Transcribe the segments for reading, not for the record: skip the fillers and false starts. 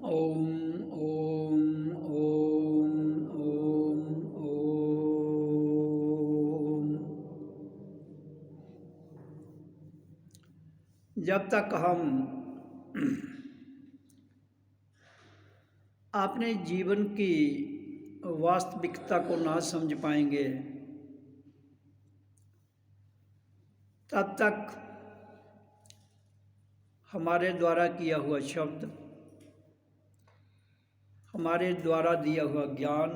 ओम ओम ओम ओम ओम। जब तक हम अपने जीवन की वास्तविकता को ना समझ पाएंगे तब तक हमारे द्वारा किया हुआ शब्द, हमारे द्वारा दिया हुआ ज्ञान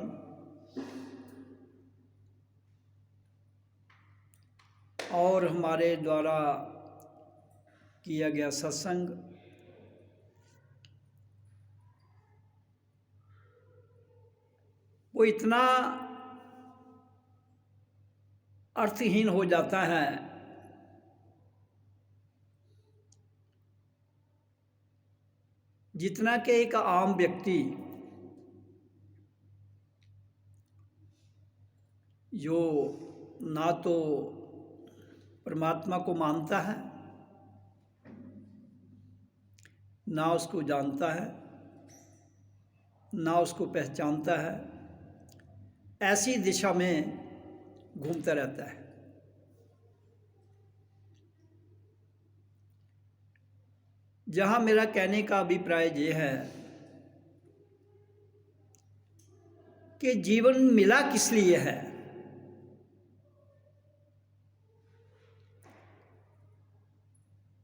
और हमारे द्वारा किया गया सत्संग वो इतना अर्थहीन हो जाता है जितना कि एक आम व्यक्ति जो ना तो परमात्मा को मानता है, ना उसको जानता है, ना उसको पहचानता है, ऐसी दिशा में घूमता रहता है। जहाँ मेरा कहने का अभिप्राय ये है कि जीवन मिला किस लिए है।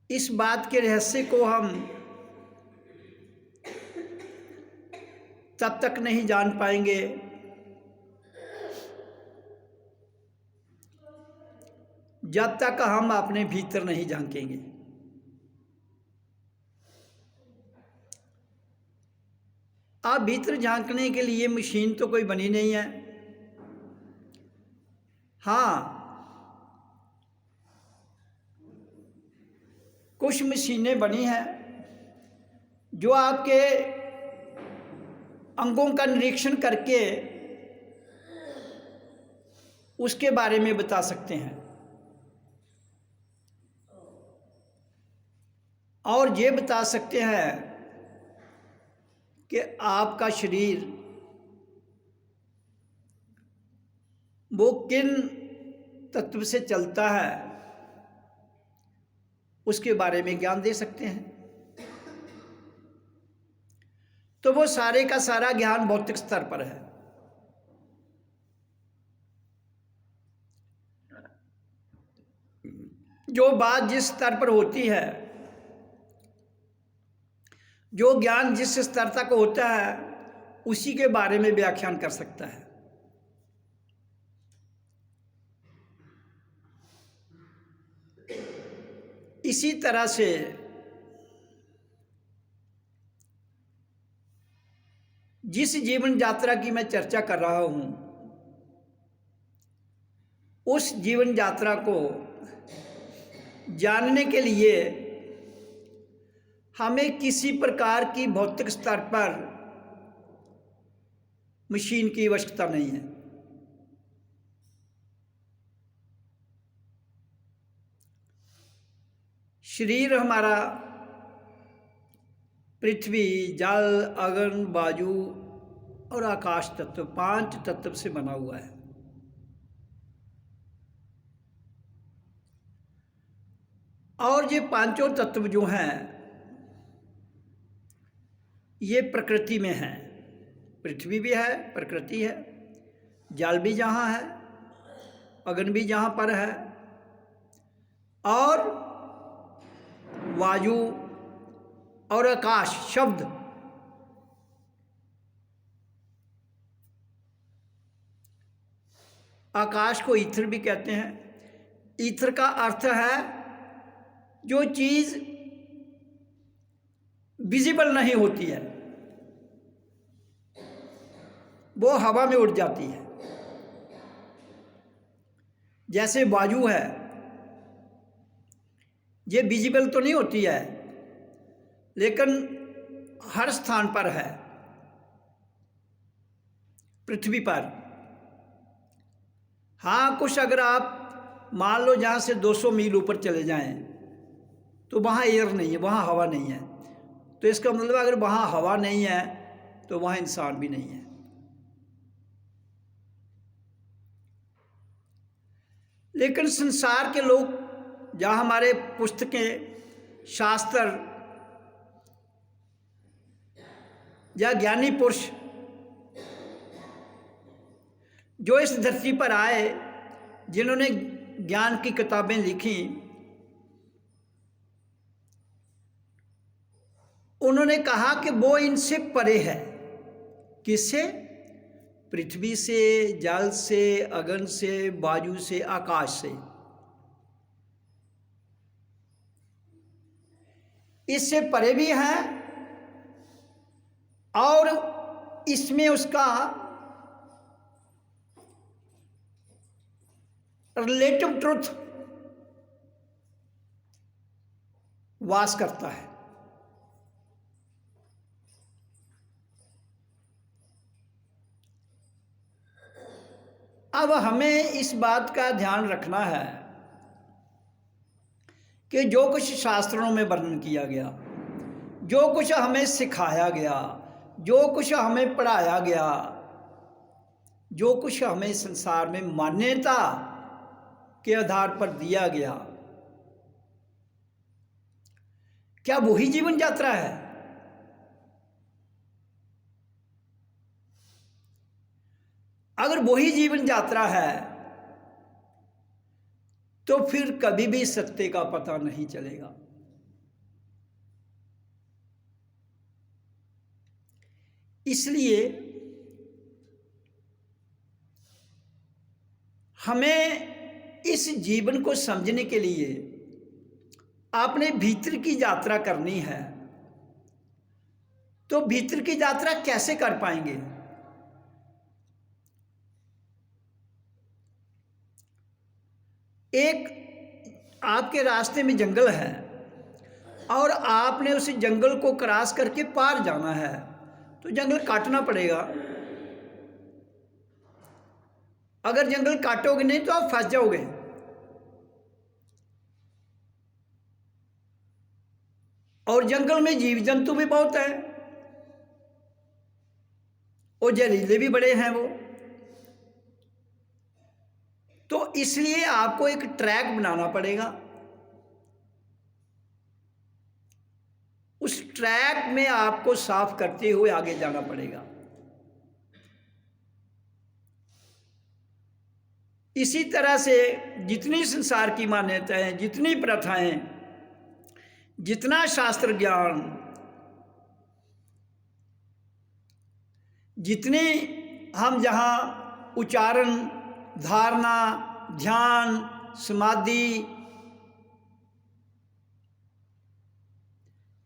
इस बात के रहस्य को हम तब तक नहीं जान पाएंगे जब तक हम अपने भीतर नहीं झांकेंगे। आप भीतर झांकने के लिए मशीन तो कोई बनी नहीं है। हाँ, कुछ मशीनें बनी हैं जो आपके अंगों का निरीक्षण करके उसके बारे में बता सकते हैं और ये बता सकते हैं कि आपका शरीर वो किन तत्व से चलता है, उसके बारे में ज्ञान दे सकते हैं। तो वो सारे का सारा ज्ञान भौतिक स्तर पर है। जो बात जिस स्तर पर होती है, जो ज्ञान जिस स्तर तक होता है, उसी के बारे में व्याख्यान कर सकता है। इसी तरह से जिस जीवन यात्रा की मैं चर्चा कर रहा हूं, उस जीवन यात्रा को जानने के लिए हमें किसी प्रकार की भौतिक स्तर पर मशीन की आवश्यकता नहीं है। शरीर हमारा पृथ्वी, जल, अग्नि, वायु और आकाश तत्व, 5 तत्व से बना हुआ है। और ये पांचों तत्व जो हैं ये प्रकृति में है। पृथ्वी भी है, प्रकृति है, जल भी जहाँ है, अग्नि भी जहाँ पर है, और वायु और आकाश शब्द। आकाश को ईथर भी कहते हैं। ईथर का अर्थ है जो चीज विजिबल नहीं होती है, वो हवा में उड़ जाती है। जैसे वायु है, ये विजिबल तो नहीं होती है लेकिन हर स्थान पर है पृथ्वी पर। हाँ, कुछ अगर आप मान लो जहाँ से 200 मील ऊपर चले जाएं तो वहाँ एयर नहीं है, वहाँ हवा नहीं है। तो इसका मतलब अगर वहाँ हवा नहीं है तो वहाँ इंसान भी नहीं है। लेकिन संसार के लोग, जहाँ हमारे पुस्तकें, शास्त्र या ज्ञानी पुरुष जो इस धरती पर आए, जिन्होंने ज्ञान की किताबें लिखी, उन्होंने कहा कि वो इनसे परे है। किससे? पृथ्वी से, जल से, अग्नि से, वायु से, आकाश से। इससे परे भी है और इसमें उसका रिलेटिव ट्रुथ वास करता है। अब हमें इस बात का ध्यान रखना है कि जो कुछ शास्त्रों में वर्णन किया गया, जो कुछ हमें सिखाया गया, जो कुछ हमें पढ़ाया गया, जो कुछ हमें संसार में मान्यता के आधार पर दिया गया, क्या वही जीवन यात्रा है? अगर वही जीवन यात्रा है तो फिर कभी भी सत्य का पता नहीं चलेगा। इसलिए हमें इस जीवन को समझने के लिए अपने भीतर की यात्रा करनी है। तो भीतर की यात्रा कैसे कर पाएंगे? एक आपके रास्ते में जंगल है और आपने उस जंगल को क्रॉस करके पार जाना है, तो जंगल काटना पड़ेगा। अगर जंगल काटोगे नहीं तो आप फंस जाओगे। और जंगल में जीव जंतु भी बहुत है और जहरीले भी बड़े हैं वो। तो इसलिए आपको एक ट्रैक बनाना पड़ेगा। उस ट्रैक में आपको साफ करते हुए आगे जाना पड़ेगा। इसी तरह से जितनी संसार की मान्यताएं, जितनी प्रथाएं, जितना शास्त्र ज्ञान, जितनी हम जहाँ उच्चारण, धारणा, ध्यान, समाधि,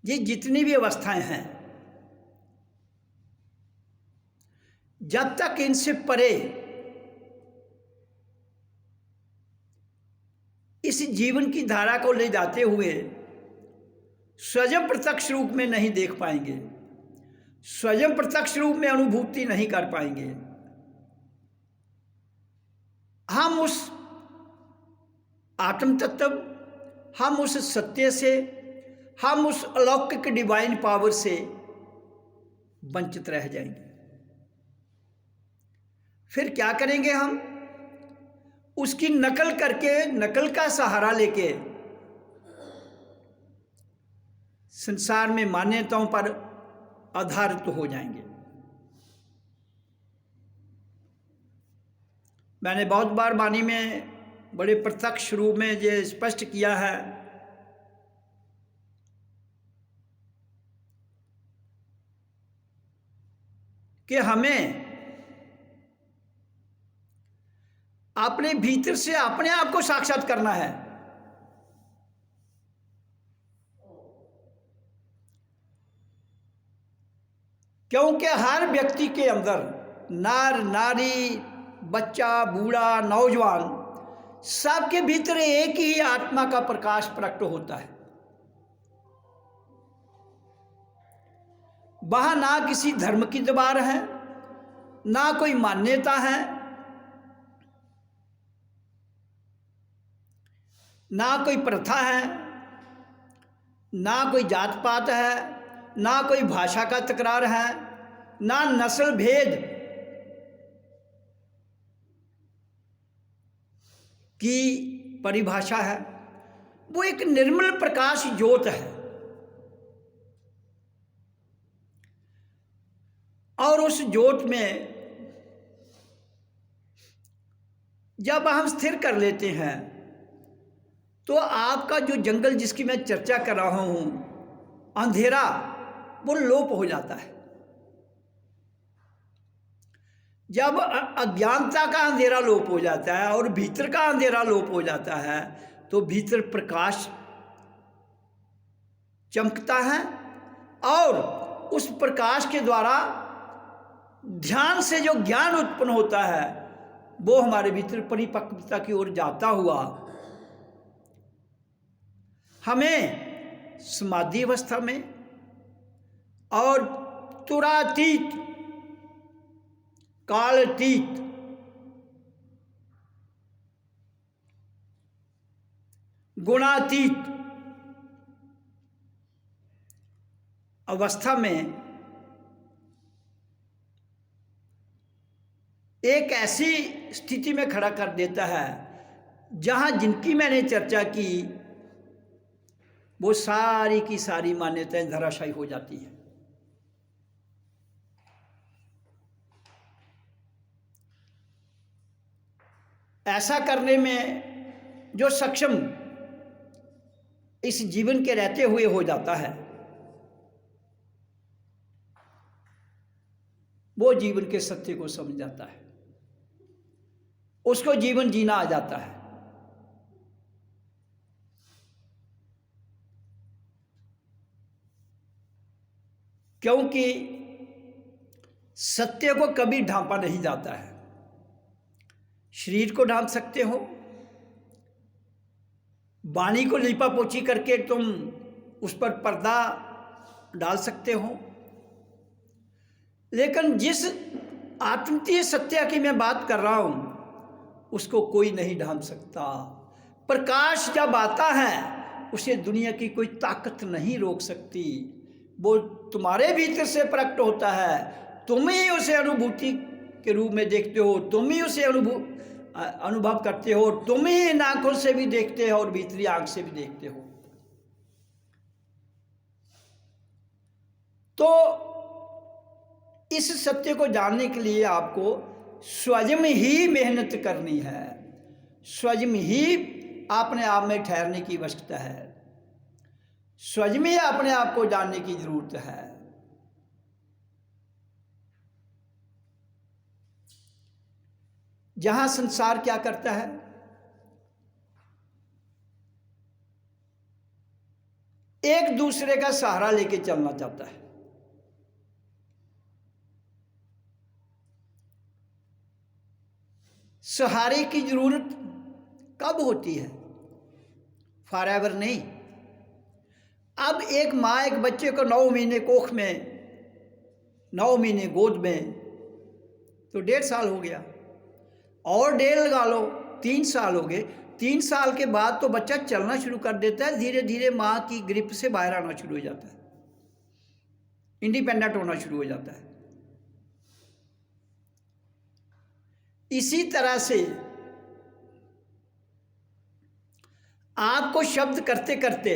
ये जितनी भी अवस्थाएं हैं, जब तक इनसे परे इस जीवन की धारा को ले जाते हुए स्वयं प्रत्यक्ष रूप में नहीं देख पाएंगे, स्वयं प्रत्यक्ष रूप में अनुभूति नहीं कर पाएंगे, हम उस आत्म तत्व, हम उस सत्य से, हम उस अलौकिक डिवाइन पावर से वंचित रह जाएंगे। फिर क्या करेंगे हम? उसकी नकल करके, नकल का सहारा लेके संसार में मान्यताओं पर आधारित हो जाएंगे। मैंने बहुत बार वाणी में बड़े प्रत्यक्ष रूप में ये स्पष्ट किया है कि हमें अपने भीतर से अपने आप को साक्षात करना है। क्योंकि हर व्यक्ति के अंदर, नर नारी, बच्चा, बूढ़ा, नौजवान, सबके भीतर एक ही आत्मा का प्रकाश प्रकट होता है। वहां ना किसी धर्म की दीवार है, ना कोई मान्यता है, ना कोई प्रथा है, ना कोई जात पात है, ना कोई भाषा का तकरार है, ना नस्ल भेद की परिभाषा है। वो एक निर्मल प्रकाश ज्योत है। और उस ज्योत में जब हम स्थिर कर लेते हैं तो आपका जो जंगल जिसकी मैं चर्चा कर रहा हूं, अंधेरा, वो लोप हो जाता है। जब अज्ञानता का अंधेरा लोप हो जाता है और भीतर का अंधेरा लोप हो जाता है तो भीतर प्रकाश चमकता है और उस प्रकाश के द्वारा ध्यान से जो ज्ञान उत्पन्न होता है वो हमारे भीतर परिपक्वता की ओर जाता हुआ हमें समाधि अवस्था में और तुरातीत, कालातीत, गुणातीत अवस्था में एक ऐसी स्थिति में खड़ा कर देता है जहां जिनकी मैंने चर्चा की वो सारी की सारी मान्यताएं धराशायी हो जाती हैं। ऐसा करने में जो सक्षम इस जीवन के रहते हुए हो जाता है वो जीवन के सत्य को समझ जाता है, उसको जीवन जीना आ जाता है। क्योंकि सत्य को कभी ढांपा नहीं जाता है। शरीर को ढांप सकते हो, वाणी को लिपा पोछी करके तुम उस पर पर्दा डाल सकते हो, लेकिन जिस आत्मीय सत्य की मैं बात कर रहा हूं उसको कोई नहीं ढांप सकता। प्रकाश जब आता है उसे दुनिया की कोई ताकत नहीं रोक सकती। वो तुम्हारे भीतर से प्रकट होता है, तुम ही उसे अनुभूति के रूप में देखते हो, तुम ही उसे अनुभव करते हो, तुम ही इन आंखों से भी देखते हो और भीतरी आंख से भी देखते हो। तो इस सत्य को जानने के लिए आपको स्वयं ही मेहनत करनी है, स्वयं ही अपने आप में ठहरने की आवश्यकता है, स्वयं ही अपने आप को जानने की जरूरत है। जहां संसार क्या करता है, एक दूसरे का सहारा लेके चलना चाहता है। सहारे की जरूरत कब होती है? फॉरएवर नहीं। अब एक माँ एक बच्चे को 9 महीने कोख में, 9 महीने गोद में, तो 1.5 साल हो गया, और 1.5 लगा लो, 3 साल हो गए। 3 साल के बाद तो बच्चा चलना शुरू कर देता है, धीरे धीरे माँ की ग्रिप से बाहर आना शुरू हो जाता है, इंडिपेंडेंट होना शुरू हो जाता है। इसी तरह से आपको शब्द करते करते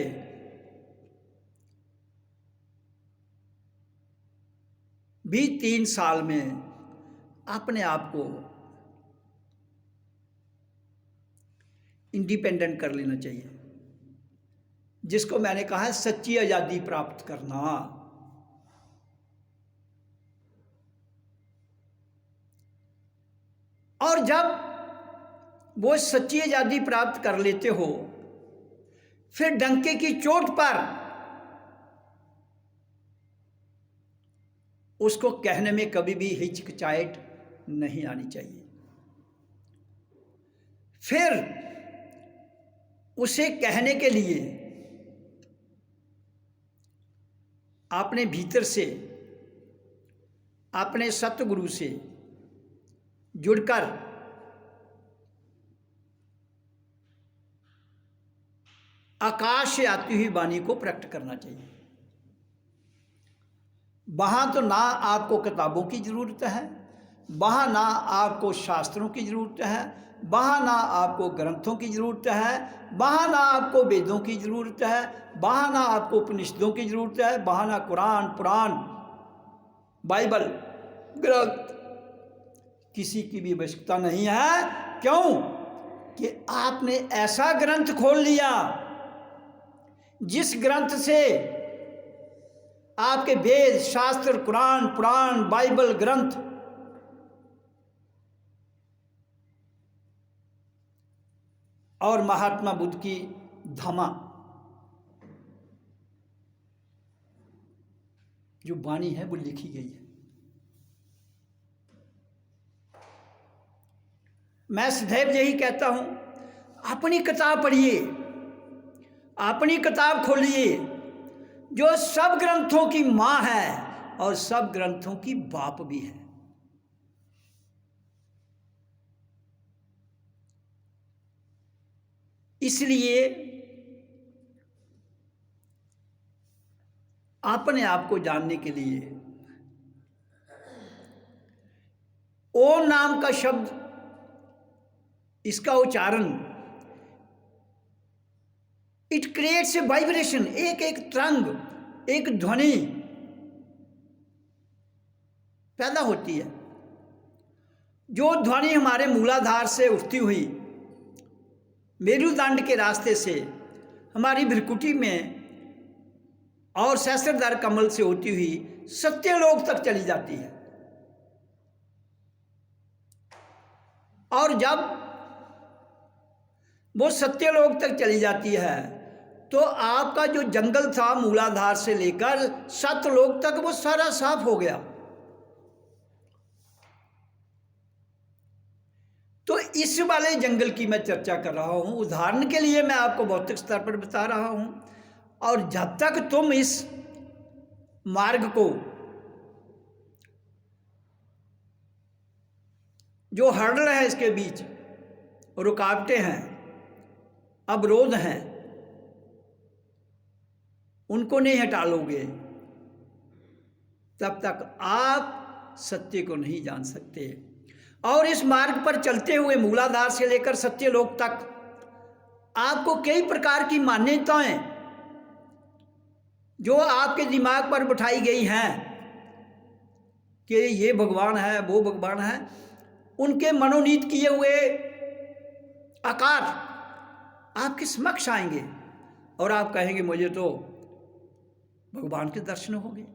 भी 3 साल में अपने आप को इंडिपेंडेंट कर लेना चाहिए, जिसको मैंने कहा है सच्ची आज़ादी प्राप्त करना। और जब वो सच्ची आज़ादी प्राप्त कर लेते हो फिर डंके की चोट पर उसको कहने में कभी भी हिचकिचाहट नहीं आनी चाहिए। फिर उसे कहने के लिए अपने भीतर से, अपने सतगुरु से जुड़कर आकाश से आती हुई वाणी को प्रकट करना चाहिए। वहाँ तो ना आपको किताबों की ज़रूरत है, वहाँ ना आपको शास्त्रों की ज़रूरत है, वहाँ ना आपको ग्रंथों की ज़रूरत है, वहाँ ना आपको वेदों की ज़रूरत है, वहाँ ना आपको उपनिषदों की ज़रूरत है, वहाँ ना कुरान, पुराण, बाइबल, ग्रंथ, किसी की भी आवश्यकता नहीं है। क्यों? कि आपने ऐसा ग्रंथ खोल लिया जिस ग्रंथ से आपके वेद, शास्त्र, कुरान, पुराण, बाइबल, ग्रंथ और महात्मा बुद्ध की धमा जो वाणी है वो लिखी गई है। मैं सदैव यही कहता हूं, अपनी किताब पढ़िए, अपनी किताब खोलिए जो सब ग्रंथों की माँ है और सब ग्रंथों की बाप भी है। इसलिए अपने आप को जानने के लिए ओम नाम का शब्द, इसका उच्चारण, इट क्रिएट्स ए वाइब्रेशन, एक एक तरंग, एक ध्वनि पैदा होती है। जो ध्वनि हमारे मूलाधार से उठती हुई मेरुदंड के रास्ते से हमारी भ्रिकुटी में और सहस्त्रधर कमल से होती हुई सत्यलोक तक चली जाती है। और जब वो सत्यलोक तक चली जाती है तो आपका जो जंगल था मूलाधार से लेकर सत्यलोक तक वो सारा साफ हो गया। तो इस वाले जंगल की मैं चर्चा कर रहा हूं, उदाहरण के लिए मैं आपको भौतिक स्तर पर बता रहा हूं। और जब तक तुम इस मार्ग को, जो हर्डल है इसके बीच, रुकावटें हैं, अवरोध हैं, उनको नहीं हटा लोगे तब तक आप सत्य को नहीं जान सकते। और इस मार्ग पर चलते हुए मूलाधार से लेकर सत्यलोक तक आपको कई प्रकार की मान्यताएं जो आपके दिमाग पर बिठाई गई हैं कि ये भगवान है, वो भगवान है, उनके मनोनीत किए हुए आकार आपके समक्ष आएंगे और आप कहेंगे मुझे तो भगवान के दर्शन हो गए।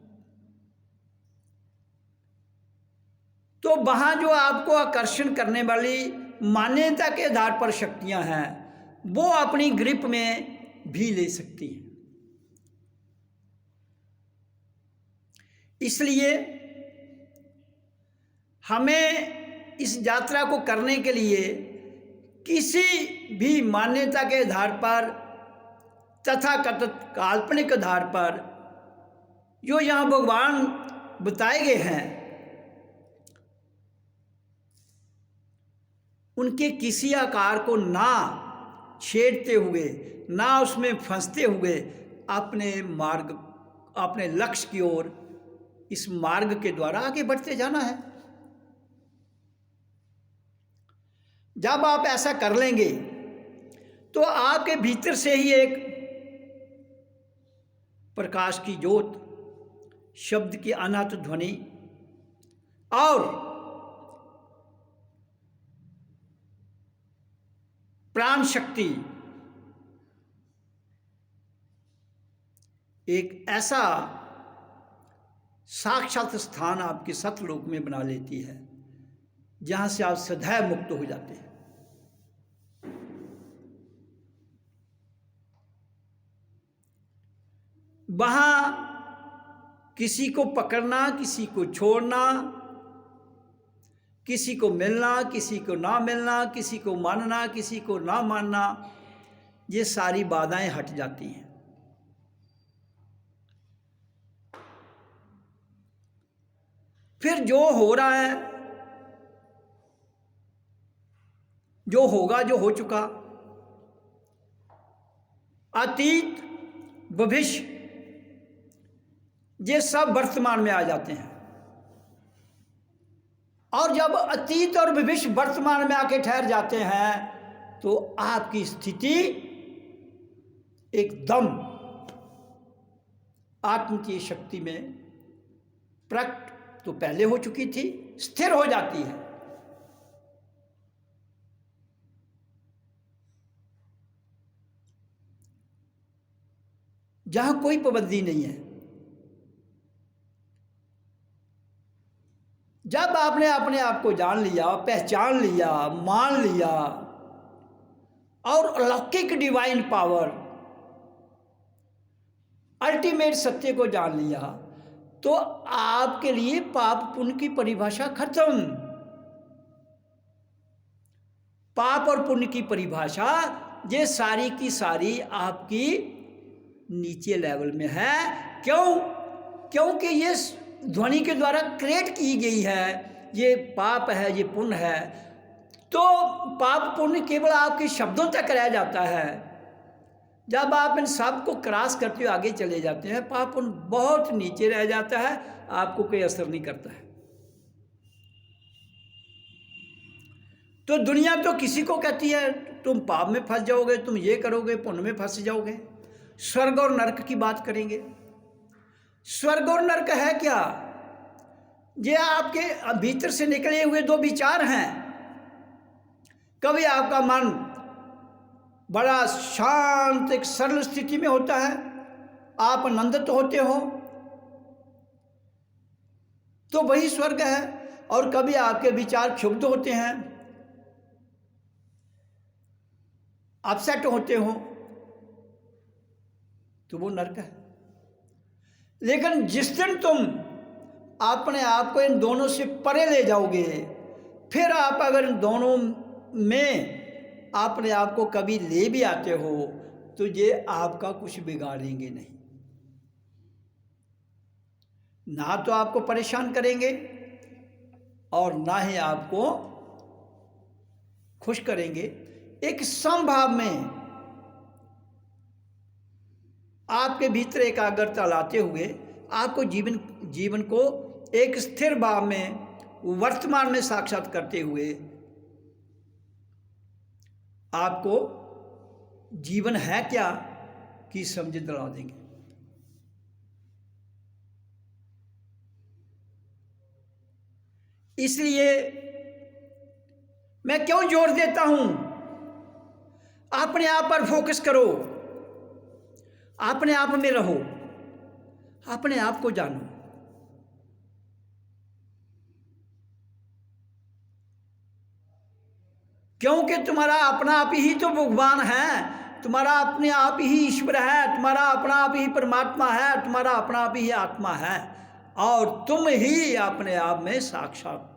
तो वहाँ जो आपको आकर्षण करने वाली मान्यता के आधार पर शक्तियाँ हैं वो अपनी ग्रिप में भी ले सकती हैं। इसलिए हमें इस यात्रा को करने के लिए किसी भी मान्यता के आधार पर तथाकथित काल्पनिक आधार पर जो यहाँ भगवान बताए गए हैं उनके किसी आकार को ना छेड़ते हुए, ना उसमें फंसते हुए अपने मार्ग, अपने लक्ष्य की ओर इस मार्ग के द्वारा आगे बढ़ते जाना है। जब आप ऐसा कर लेंगे तो आपके भीतर से ही एक प्रकाश की ज्योत, शब्द की अनंत ध्वनि और प्राण शक्ति एक ऐसा साक्षात स्थान आपके सतलोक में बना लेती है जहां से आप सदैव मुक्त हो जाते हैं। वहां किसी को पकड़ना, किसी को छोड़ना, किसी को मिलना, किसी को ना मिलना, किसी को मानना, किसी को ना मानना, ये सारी बाधाएं हट जाती हैं। फिर जो हो रहा है, जो होगा, जो हो चुका, अतीत, भविष्य, ये सब वर्तमान में आ जाते हैं। और जब अतीत और भविष्य वर्तमान में आके ठहर जाते हैं तो आपकी स्थिति एकदम आत्म की शक्ति में प्रकट तो पहले हो चुकी थी, स्थिर हो जाती है। जहां कोई पाबंदी नहीं है। जब आपने अपने आप को जान लिया, पहचान लिया, मान लिया और अलौकिक डिवाइन पावर, अल्टीमेट सत्य को जान लिया, तो आपके लिए पाप पुण्य की परिभाषा खत्म। पाप और पुण्य की परिभाषा ये सारी की सारी आपकी नीचे लेवल में है। क्यों? क्योंकि ये ध्वनि के द्वारा क्रिएट की गई है। ये पाप है, ये पुण्य है। तो पाप पुण्य केवल आपके शब्दों तक रह जाता है। जब आप इन सब को क्रॉस करते हुए आगे चले जाते हैं, पाप पुण्य बहुत नीचे रह जाता है, आपको कोई असर नहीं करता है। तो दुनिया तो किसी को कहती है तुम पाप में फंस जाओगे, तुम ये करोगे, पुण्य में फंस जाओगे। स्वर्ग और नरक की बात करेंगे। स्वर्ग और नरक है क्या? ये आपके भीतर से निकले हुए दो विचार हैं। कभी आपका मन बड़ा शांत एक सरल स्थिति में होता है, आप आनंदित होते हो, तो वही स्वर्ग है। और कभी आपके विचार क्षुब्ध होते हैं, अपसेट होते हो, तो वो नरक है। लेकिन जिस दिन तुम अपने आप को इन दोनों से परे ले जाओगे, फिर आप अगर इन दोनों में अपने आप को कभी ले भी आते हो, तो ये आपका कुछ बिगाड़ेंगे नहीं। ना तो आपको परेशान करेंगे और ना ही आपको खुश करेंगे। एक समभाव में आपके भीतर एकाग्रता लाते हुए आपको जीवन को एक स्थिर भाव में वर्तमान में साक्षात करते हुए आपको जीवन है क्या कि समझ दिला देंगे। इसलिए मैं क्यों जोर देता हूं, अपने आप पर फोकस करो, अपने आप में रहो, अपने आप को जानो। क्योंकि तुम्हारा अपना आप ही तो भगवान है, तुम्हारा अपने आप ही ईश्वर है, तुम्हारा अपना आप ही परमात्मा है, तुम्हारा अपना आप ही आत्मा है, और तुम ही अपने आप में साक्षात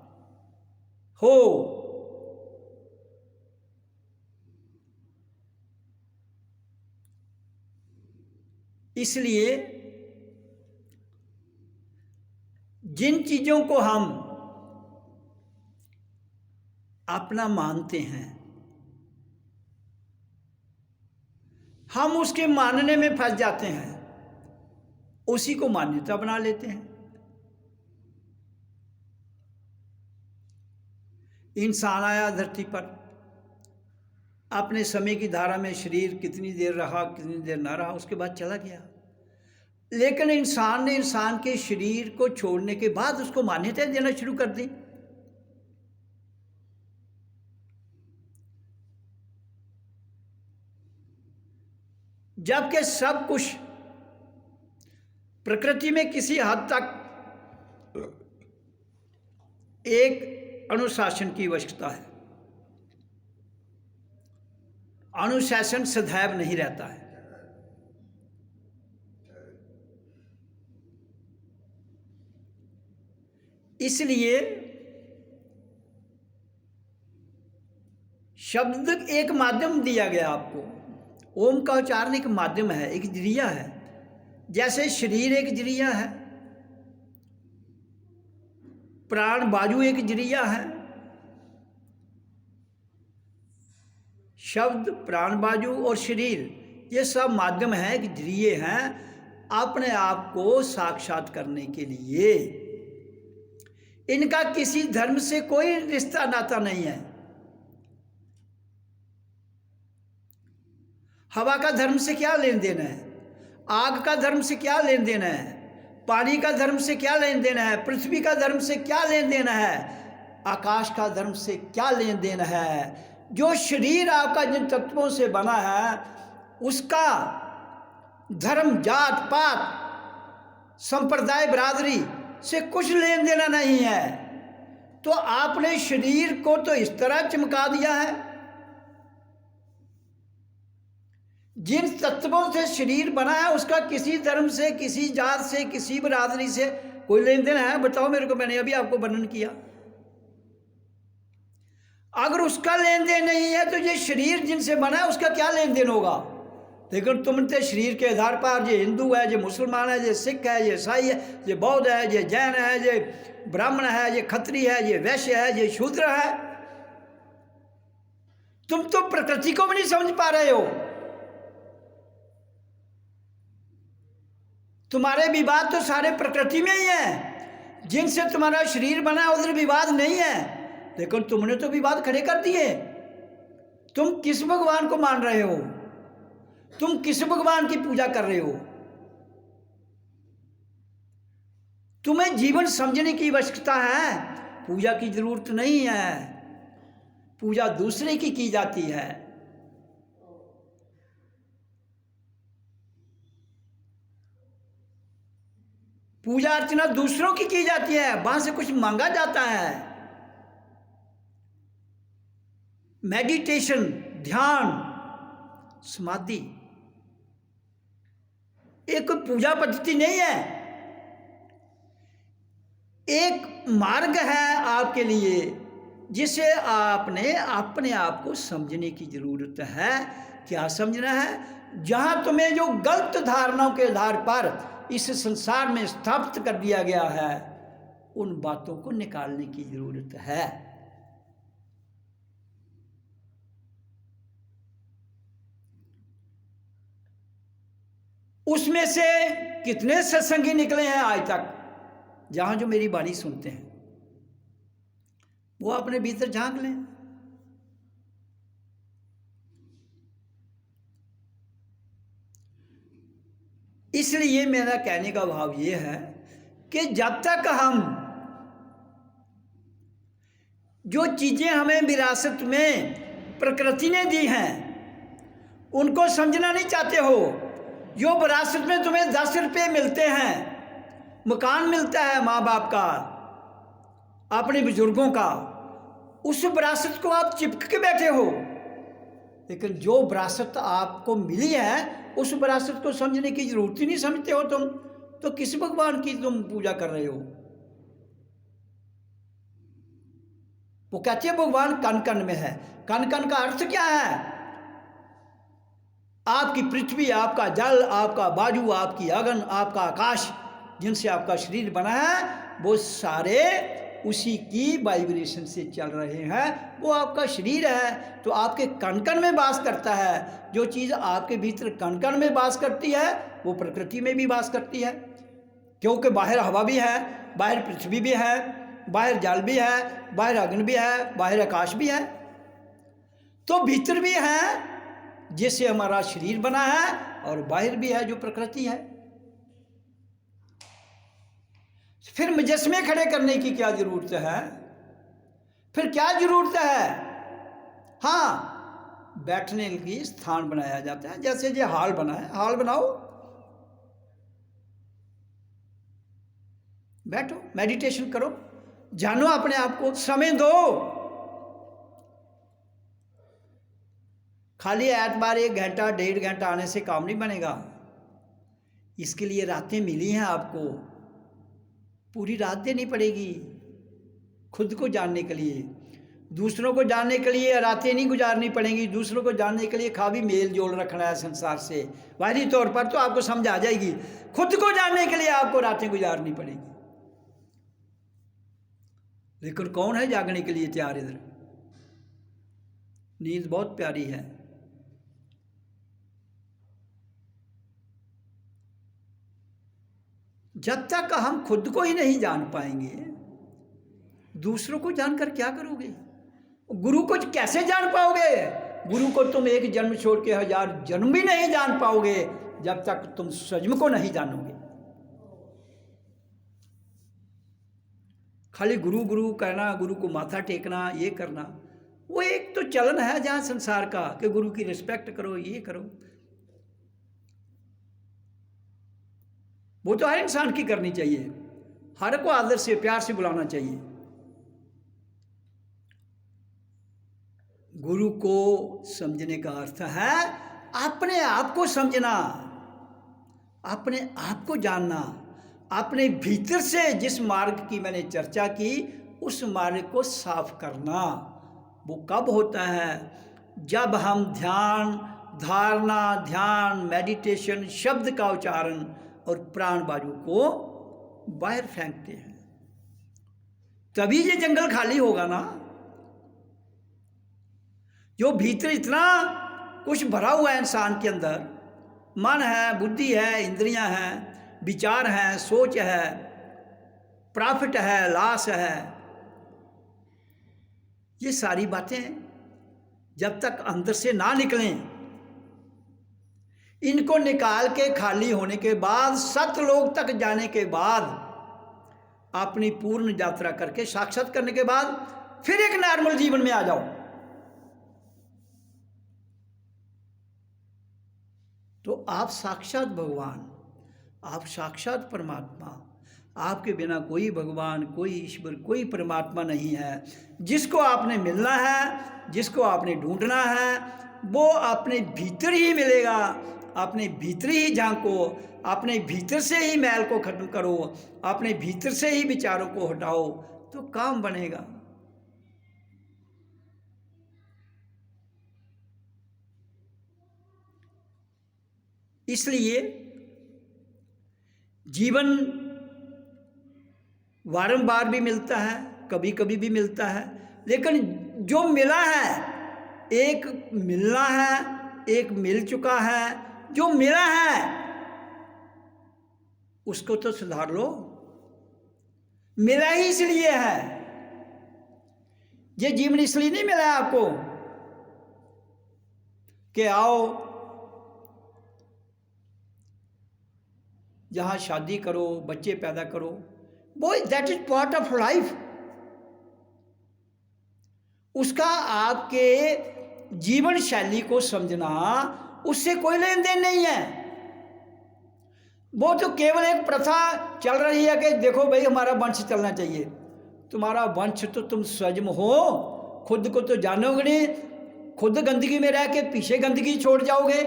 हो। इसलिए जिन चीजों को हम अपना मानते हैं, हम उसके मानने में फंस जाते हैं, उसी को मान्यता बना लेते हैं। इंसान आया धरती पर, अपने समय की धारा में शरीर कितनी देर रहा, कितनी देर ना रहा, उसके बाद चला गया। लेकिन इंसान ने इंसान के शरीर को छोड़ने के बाद उसको मान्यता देना शुरू कर दी। जबकि सब कुछ प्रकृति में किसी हद तक एक अनुशासन की आवश्यकता है। अनुशासन सदैव नहीं रहता है। इसलिए शब्द एक माध्यम दिया गया आपको। ओम का उच्चारण एक माध्यम है, एक जरिया है। जैसे शरीर एक जरिया है, प्राण वायु एक जरिया है। शब्द, प्राण वायु और शरीर ये सब माध्यम है, एक जरिए हैं अपने आप को साक्षात करने के लिए। इनका किसी धर्म से कोई रिश्ता नाता नहीं है। हवा का धर्म से क्या लेन देन है, आग का धर्म से क्या लेन देन है, पानी का धर्म से क्या लेन देन है, पृथ्वी का धर्म से क्या लेन देन है, आकाश का धर्म से क्या लेन देन है। जो शरीर आपका जिन तत्वों से बना है उसका धर्म, जात पात, संप्रदाय, बिरादरी से कुछ लेन देना नहीं है। तो आपने शरीर को तो इस तरह चमका दिया है। जिन तत्वों से शरीर बना है उसका किसी धर्म से, किसी जात से, किसी बिरादरी से कोई लेन देन है? बताओ मेरे को, मैंने अभी आपको वर्णन किया। अगर उसका लेन देन नहीं है तो ये शरीर जिनसे बना है उसका क्या लेन देन होगा? लेकिन तुम तो शरीर के आधार पर ये हिंदू है, ये मुसलमान है, ये सिख है, ये ईसाई है, ये बौद्ध है, ये जैन है, ये ब्राह्मण है, ये खत्री है, ये वैश्य है, ये शूद्र है। तुम तो प्रकृति को भी नहीं समझ पा रहे हो। तुम्हारे विवाद तो सारे प्रकृति में ही है। जिनसे तुम्हारा शरीर बना है उधर विवाद नहीं है, लेकिन तुमने तो विवाद खड़े कर दिए। तुम किस भगवान को मान रहे हो? तुम किस भगवान की पूजा कर रहे हो? तुम्हें जीवन समझने की आवश्यकता है, पूजा की जरूरत नहीं है। पूजा दूसरे की जाती है। पूजा अर्चना दूसरों की जाती है, वहां से कुछ मांगा जाता है। मेडिटेशन, ध्यान, समाधि एक कोई पूजा पद्धति नहीं है, एक मार्ग है आपके लिए जिसे आपने अपने आप को समझने की जरूरत है। क्या समझना है? जहां तुम्हें जो गलत धारणाओं के आधार पर इस संसार में स्थापित कर दिया गया है उन बातों को निकालने की जरूरत है। उसमें से कितने सत्संगी निकले हैं आज तक, जहां जो मेरी वाणी सुनते हैं वो अपने भीतर झांक लें। इसलिए मेरा कहने का भाव ये है कि जब तक हम जो चीजें हमें विरासत में प्रकृति ने दी हैं उनको समझना नहीं चाहते हो, जो विरासत में तुम्हें 10 रुपये मिलते हैं, मकान मिलता है माँ बाप का, अपने बुजुर्गों का, उस विरासत को आप चिपक के बैठे हो। लेकिन जो विरासत आपको मिली है उस विरासत को समझने की जरूरत ही नहीं समझते हो तुम, तो किस भगवान की तुम पूजा कर रहे हो? वो कहते हैं भगवान कण कण में है। कण कण का अर्थ क्या है? आपकी पृथ्वी, आपका जल, आपका वायु, आपकी अग्नि, आपका आकाश, जिनसे आपका शरीर बना है वो सारे उसी की वाइब्रेशन से चल रहे हैं। वो आपका शरीर है तो आपके कण कण में वास करता है। जो चीज़ आपके भीतर कण कण में वास करती है वो प्रकृति में भी वास करती है, क्योंकि बाहर हवा भी है, बाहर पृथ्वी भी है, बाहर जल भी है, बाहर अग्नि भी है, बाहर आकाश भी है। तो भीतर भी है जिससे हमारा शरीर बना है और बाहर भी है जो प्रकृति है। फिर मुजस्मे खड़े करने की क्या जरूरत है? फिर क्या जरूरत है? हाँ, बैठने के लिए स्थान बनाया जाता है, जैसे ये हॉल बना है, हॉल बनाओ, बैठो, मेडिटेशन करो, जानो अपने आप को, समय दो। खाली एतबार 1 घंटा 1.5 घंटा आने से काम नहीं बनेगा। इसके लिए रातें मिली हैं आपको, पूरी रात देनी पड़ेगी खुद को जानने के लिए। दूसरों को जानने के लिए रातें नहीं गुजारनी पड़ेंगी। दूसरों को जानने के लिए खाली मेल जोल रखना है संसार से, वायदी तौर पर तो आपको समझ आ जाएगी। खुद को जानने के लिए आपको रातें गुजारनी पड़ेगी। लेकिन कौन है जागने के लिए तैयार? इधर नींद बहुत प्यारी है। जब तक हम खुद को ही नहीं जान पाएंगे, दूसरों को जानकर क्या करोगे? गुरु को कैसे जान पाओगे? गुरु को तुम एक जन्म छोड़ के 1000 जन्म भी नहीं जान पाओगे जब तक तुम स्वयं को नहीं जानोगे। खाली गुरु गुरु कहना, गुरु को माथा टेकना, ये करना, वो एक तो चलन है जहाँ संसार का कि गुरु की रिस्पेक्ट करो, ये करो। वो तो हर इंसान की करनी चाहिए, हर को आदर से प्यार से बुलाना चाहिए। गुरु को समझने का अर्थ है अपने आप को समझना, अपने आप को जानना, अपने भीतर से जिस मार्ग की मैंने चर्चा की उस मार्ग को साफ करना। वो कब होता है? जब हम ध्यान, धारणा, ध्यान, मेडिटेशन, शब्द का उच्चारण और प्राण वायु को बाहर फेंकते हैं, तभी ये जंगल खाली होगा ना। जो भीतर इतना कुछ भरा हुआ है इंसान के अंदर, मन है, बुद्धि है, इंद्रियां हैं, विचार हैं, सोच है, प्रॉफिट है, लॉस है, ये सारी बातें जब तक अंदर से ना निकलें, इनको निकाल के खाली होने के बाद, सतलोक तक जाने के बाद, अपनी पूर्ण यात्रा करके साक्षात करने के बाद फिर एक नॉर्मल जीवन में आ जाओ। तो आप साक्षात भगवान, आप साक्षात परमात्मा, आपके बिना कोई भगवान, कोई ईश्वर, कोई परमात्मा नहीं है। जिसको आपने मिलना है, जिसको आपने ढूंढना है, वो अपने भीतर ही मिलेगा। अपने भीतर ही झांको, अपने भीतर से ही मैल को खत्म करो, अपने भीतर से ही विचारों को हटाओ, तो काम बनेगा। इसलिए जीवन बारंबार भी मिलता है, कभी कभी भी मिलता है, लेकिन जो मिला है, एक मिलना है, एक मिल चुका है, जो मिला है उसको तो सुधार लो। मिला ही इसलिए है, ये जीवन इसलिए नहीं मिला है आपको कि आओ जहाँ शादी करो, बच्चे पैदा करो, वो that is part of life. उसका आपके जीवन शैली को समझना, उससे कोई लेन देन नहीं है। वो तो केवल एक प्रथा चल रही है कि देखो भाई हमारा वंश चलना चाहिए। तुम्हारा वंश तो तुम स्वयं हो, खुद को तो जानोगे नहीं, खुद गंदगी में रह के पीछे गंदगी छोड़ जाओगे।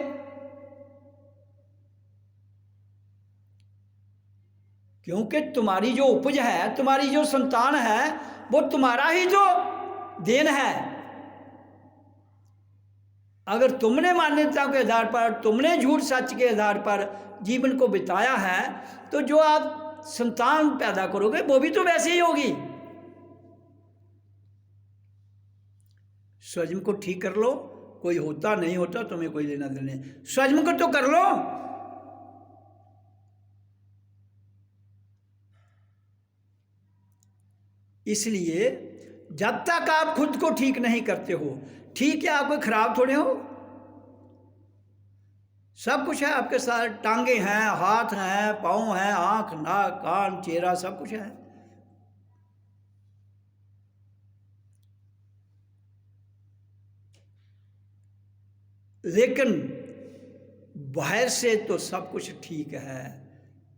क्योंकि तुम्हारी जो उपज है, तुम्हारी जो संतान है, वो तुम्हारा ही तो देन है। अगर तुमने मान्यता के आधार पर, तुमने झूठ सच के आधार पर जीवन को बिताया है, तो जो आप संतान पैदा करोगे वो भी तो वैसे ही होगी। स्वयं को ठीक कर लो, कोई होता नहीं होता तुम्हें कोई लेना देना नहीं, स्वयं को तो कर लो। इसलिए जब तक आप खुद को ठीक नहीं करते हो, ठीक है आप कोई खराब थोड़े हो, सब कुछ है आपके साथ, टांगे हैं, हाथ हैं, पाँव हैं, आंख, नाक, कान, चेहरा, सब कुछ है। लेकिन बाहर से तो सब कुछ ठीक है,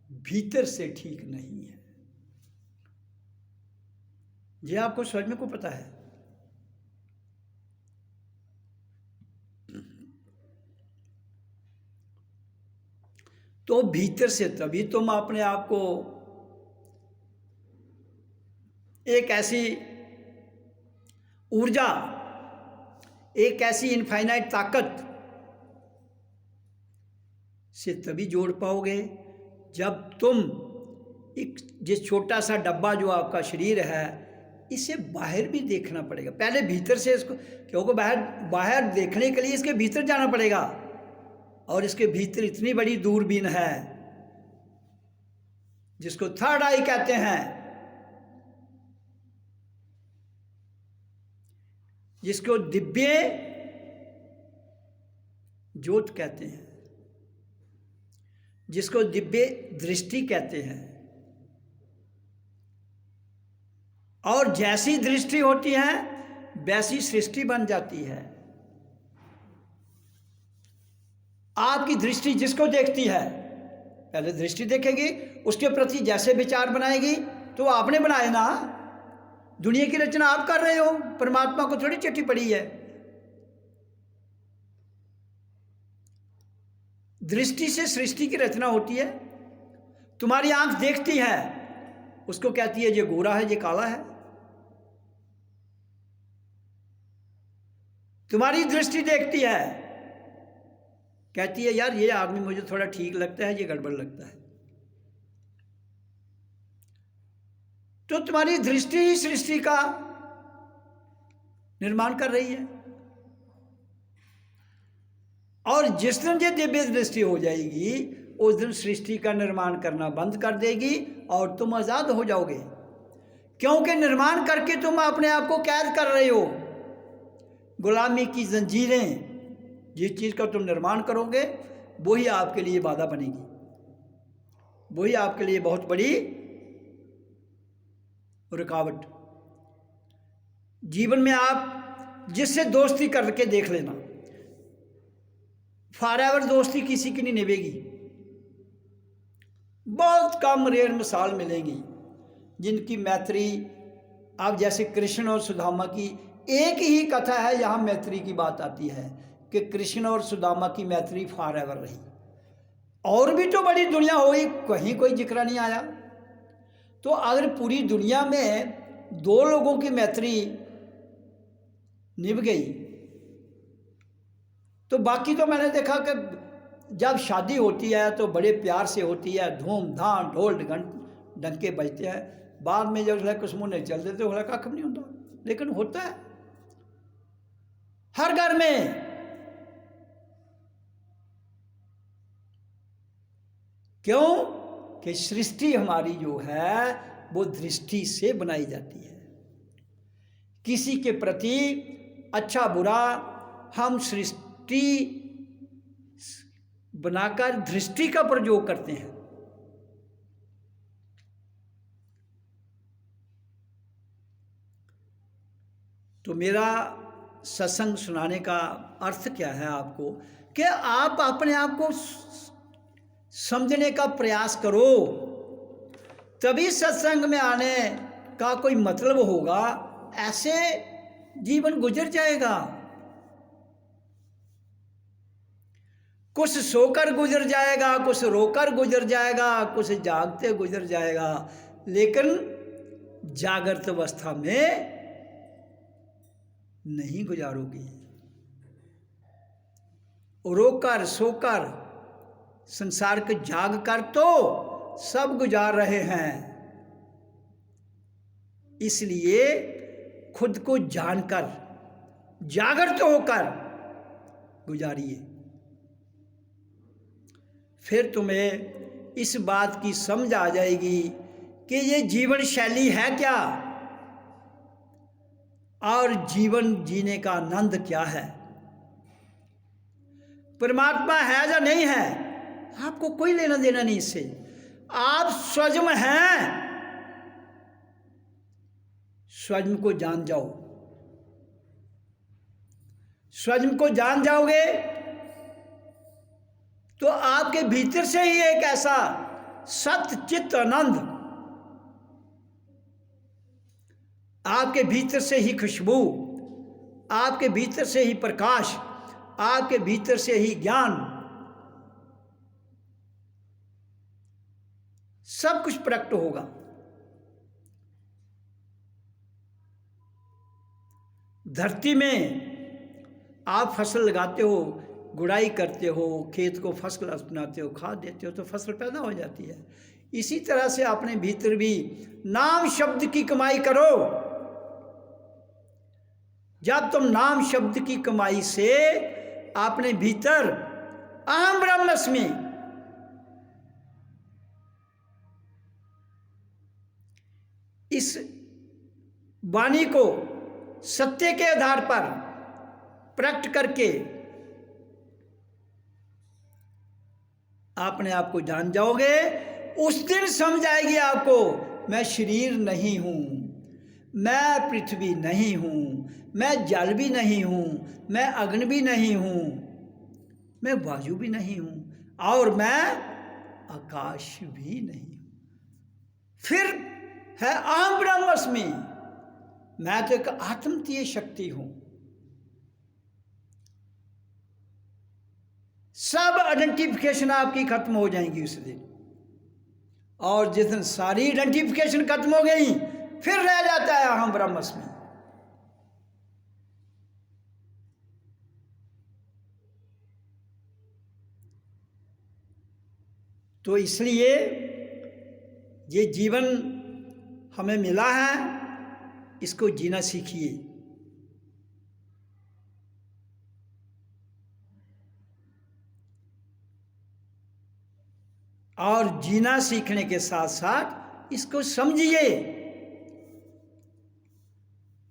भीतर से ठीक नहीं है। ये आपको समझने को पता है। तो भीतर से तभी तुम अपने आप को एक ऐसी ऊर्जा, एक ऐसी इनफाइनाइट ताकत से तभी जोड़ पाओगे जब तुम एक जिस छोटा सा डब्बा जो आपका शरीर है, इसे बाहर भी देखना पड़ेगा। पहले भीतर से इसको, क्योंकि बाहर देखने के लिए इसके भीतर जाना पड़ेगा, और इसके भीतर इतनी बड़ी दूरबीन है जिसको थर्ड आई कहते हैं, जिसको दिव्य ज्योत कहते हैं, जिसको दिव्य दृष्टि कहते हैं। और जैसी दृष्टि होती है वैसी सृष्टि बन जाती है। आपकी दृष्टि जिसको देखती है, पहले दृष्टि देखेगी, उसके प्रति जैसे विचार बनाएगी, तो आपने बनाए ना। दुनिया की रचना आप कर रहे हो, परमात्मा को थोड़ी चिट्ठी पड़ी है। दृष्टि से सृष्टि की रचना होती है। तुम्हारी आंख देखती है, उसको कहती है ये गोरा है, ये काला है। तुम्हारी दृष्टि देखती है, कहती है यार ये आदमी मुझे थोड़ा ठीक लगता है, ये गड़बड़ लगता है। तो तुम्हारी दृष्टि ही सृष्टि का निर्माण कर रही है। और जिस दिन ये दिव्य दृष्टि हो जाएगी, उस दिन सृष्टि का निर्माण करना बंद कर देगी और तुम आजाद हो जाओगे। क्योंकि निर्माण करके तुम अपने आप को कैद कर रहे हो। गुलामी की जंजीरें, जिस चीज़ का तुम निर्माण करोगे वही आपके लिए बाधा बनेगी, वही आपके लिए बहुत बड़ी रुकावट। जीवन में आप जिससे दोस्ती करके देख लेना, फॉरएवर दोस्ती किसी की नहीं निभेगी। बहुत कम रेयर मिसाल मिलेंगी जिनकी मैत्री, अब जैसे कृष्ण और सुदामा की एक ही कथा है, यहाँ मैत्री की बात आती है कि कृष्ण और सुदामा की मैत्री फॉरएवर रही। और भी तो बड़ी दुनिया हुई, कहीं कोई जिक्र नहीं आया। तो अगर पूरी दुनिया में दो लोगों की मैत्री निभ गई, तो बाकी तो मैंने देखा कि जब शादी होती है तो बड़े प्यार से होती है, धूमधाम, ढोल डंके बजते हैं। बाद में जब कुछ मुँह नहीं चल देते, तो कख नहीं होता, लेकिन होता है हर घर में। क्यों? कि सृष्टि हमारी जो है वो दृष्टि से बनाई जाती है। किसी के प्रति अच्छा बुरा हम सृष्टि बनाकर दृष्टि का प्रयोग करते हैं। तो मेरा सत्संग सुनाने का अर्थ क्या है आपको, कि आप अपने आप को समझने का प्रयास करो, तभी सत्संग में आने का कोई मतलब होगा। ऐसे जीवन गुजर जाएगा, कुछ सोकर गुजर जाएगा, कुछ रोकर गुजर जाएगा, कुछ जागते गुजर जाएगा, लेकिन जागृत अवस्था में नहीं गुजारोगे। रोकर सोकर संसार के जाग कर तो सब गुजार रहे हैं। इसलिए खुद को जानकर जागृत होकर गुजारिए। फिर तुम्हें इस बात की समझ आ जाएगी कि ये जीवन शैली है क्या और जीवन जीने का आनंद क्या है। परमात्मा है या नहीं है, आपको कोई लेना देना नहीं इससे। आप स्वयं हैं, स्वयं को जान जाओ। स्वयं को जान जाओगे तो आपके भीतर से ही एक ऐसा सत्य चित्त आनंद, आपके भीतर से ही खुशबू, आपके भीतर से ही प्रकाश, आपके भीतर से ही ज्ञान, सब कुछ प्रकट होगा। धरती में आप फसल लगाते हो, गुड़ाई करते हो, खेत को फर्स्ट क्लास बनाते हो, खाद देते हो, तो फसल पैदा हो जाती है। इसी तरह से अपने भीतर भी नाम शब्द की कमाई करो। जब तुम नाम शब्द की कमाई से अपने भीतर अहम ब्रह्मस्मि, इस वाणी को सत्य के आधार पर प्रकट करके अपने आप को जान जाओगे, उस दिन समझ आएगी आपको, मैं शरीर नहीं हूं, मैं पृथ्वी नहीं हूं, मैं जल भी नहीं हूं, मैं अग्नि भी नहीं हूं, मैं वायु भी नहीं हूं और मैं आकाश भी नहीं हूं। फिर है अहम ब्रह्मास्मि, मैं तो एक आत्मतीय शक्ति हूं। सब आइडेंटिफिकेशन आपकी खत्म हो जाएंगी उस दिन, और जिस दिन सारी आइडेंटिफिकेशन खत्म हो गई फिर रह जाता है अहम ब्रह्मास्मि। तो इसलिए ये जीवन हमें मिला है, इसको जीना सीखिए। और जीना सीखने के साथ साथ इसको समझिए,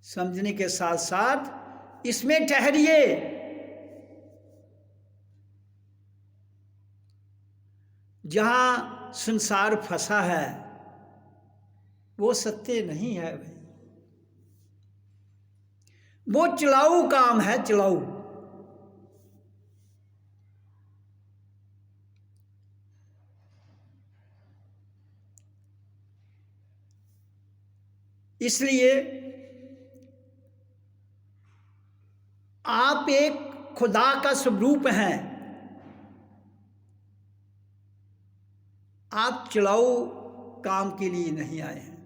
समझने के साथ साथ इसमें ठहरिए। जहां संसार फंसा है वो सत्य नहीं है भाई, वो चलाऊ काम है, चलाऊ। इसलिए आप एक खुदा का स्वरूप हैं, आप चलाऊ काम के लिए नहीं आए हैं।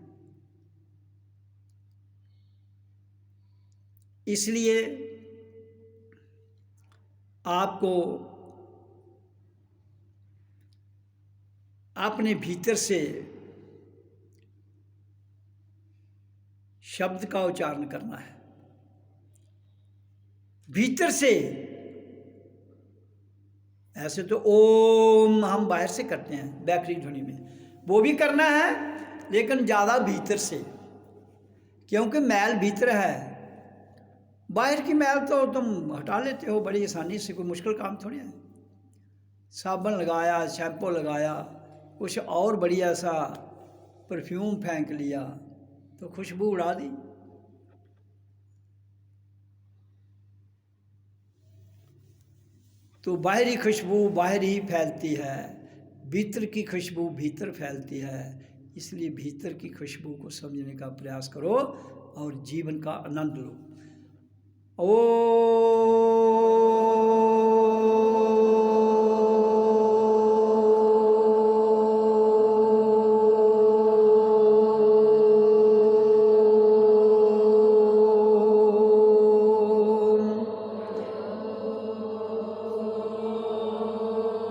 इसलिए आपको अपने भीतर से शब्द का उच्चारण करना है, भीतर से। ऐसे तो ओम हम बाहर से करते हैं बैकरी ध्वनि में, वो भी करना है लेकिन ज़्यादा भीतर से, क्योंकि मैल भीतर है। बाहर की मैल तो तुम हटा लेते हो बड़ी आसानी से, कोई मुश्किल काम थोड़ी है। साबुन लगाया, शैम्पू लगाया, कुछ और बढ़िया सा परफ्यूम फेंक लिया तो खुशबू उड़ा दी। तो बाहरी खुशबू बाहर ही फैलती है, भीतर की खुशबू भीतर फैलती है। इसलिए भीतर की खुशबू को समझने का प्रयास करो और जीवन का आनंद लो। ओ